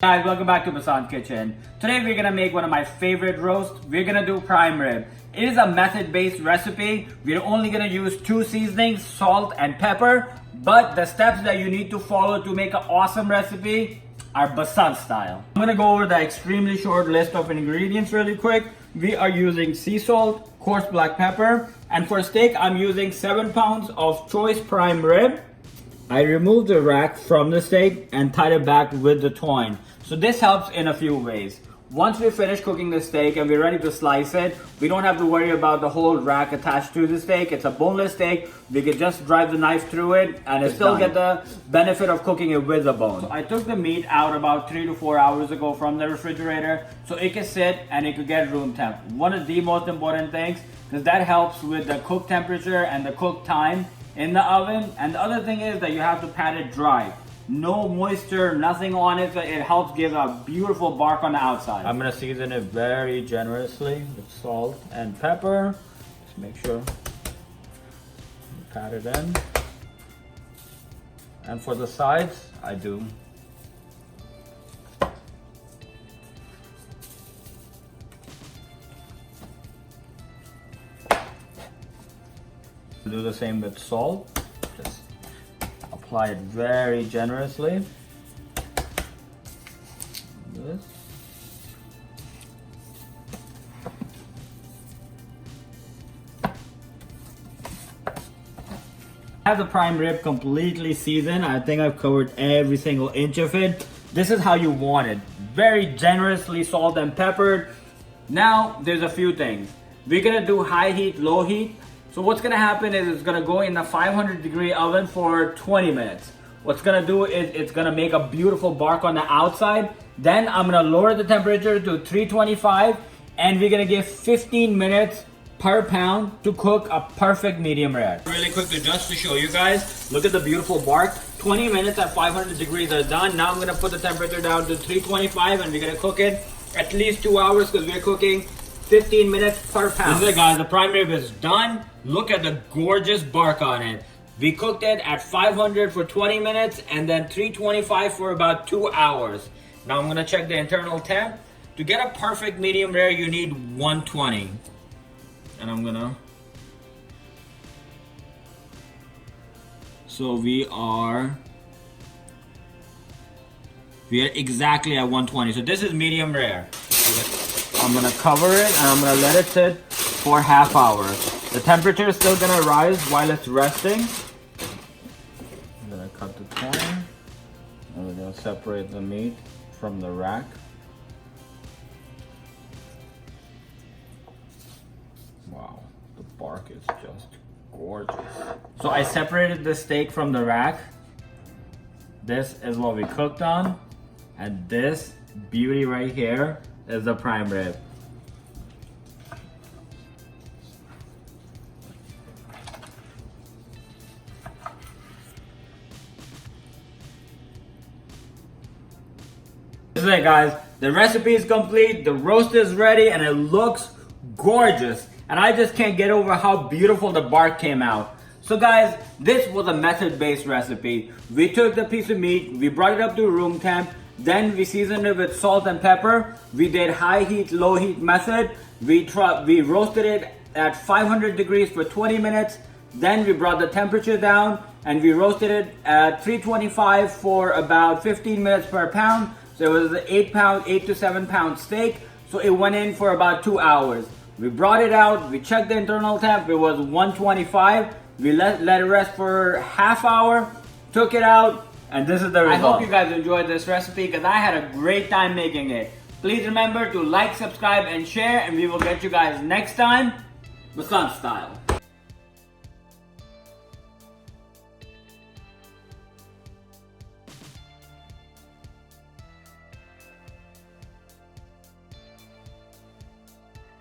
Guys, welcome back to Basant's Kitchen. Today we're gonna make one of my favorite roasts. We're gonna do prime rib. It is a method-based recipe. We're only gonna use 2 seasonings, salt and pepper. But the steps that you need to follow to make an awesome recipe are Basant style. I'm gonna go over the extremely short list of ingredients really quick. We are using sea salt, coarse black pepper, and for steak I'm using 7 pounds of choice prime rib. I removed the rack from the steak and tied it back with the twine. So this helps in a few ways. Once we finish cooking the steak and we're ready to slice it, we don't have to worry about the whole rack attached to the steak. It's a boneless steak. We can just drive the knife through it and still get the benefit of cooking it with the bone. So I took the meat out about 3 to 4 hours ago from the refrigerator so it can sit and it could get room temp. One of the most important things, because that helps with the cook temperature and the cook time in the oven. And the other thing is that you have to pat it dry. No moisture, nothing on it, so it helps give a beautiful bark on the outside. I'm gonna season it very generously with salt and pepper. Just make sure you pat it in. And for the sides, I do the same with salt. Just apply it very generously. This. I have the prime rib completely seasoned. I think I've covered every single inch of it. This is how you want it. Very generously salt and peppered. Now, there's a few things. We're gonna do high heat, low heat. So what's gonna happen is it's gonna go in a 500-degree oven for 20 minutes. What's gonna do is it's gonna make a beautiful bark on the outside. Then I'm gonna lower the temperature to 325 and we're gonna give 15 minutes per pound to cook a perfect medium rare. Really quickly, just to show you guys, look at the beautiful bark. 20 minutes at 500 degrees are done. Now I'm gonna put the temperature down to 325 and we're gonna cook it at least 2 hours because we're cooking 15 minutes per pound. This is it, guys, the prime rib is done. Look at the gorgeous bark on it. We cooked it at 500 for 20 minutes and then 325 for about 2 hours. Now I'm gonna check the internal temp. To get a perfect medium rare, you need 120. And I'm gonna... So we are exactly at 120. So this is medium rare. I'm gonna cover it and I'm gonna let it sit for half hour. The temperature is still gonna rise while it's resting. I'm gonna cut the twine and we're gonna separate the meat from the rack. Wow, the bark is just gorgeous. So I separated the steak from the rack. This is what we cooked on, and this beauty right here is the prime rib. This is it, guys. The recipe is complete, the roast is ready, and it looks gorgeous. And I just can't get over how beautiful the bark came out. So guys, this was a method-based recipe. We took the piece of meat, we brought it up to room temp, then we seasoned it with salt and pepper. We did high heat, low heat method. We roasted it at 500 degrees for 20 minutes. Then we brought the temperature down and we roasted it at 325 for about 15 minutes per pound. So it was an 8 to 7 pound steak. So it went in for about 2 hours. We brought it out, we checked the internal temp, it was 125. We let it rest for half hour, took it out, and this is the result. I hope you guys enjoyed this recipe because I had a great time making it. Please remember to like, subscribe, and share, and we will get you guys next time, Basant style.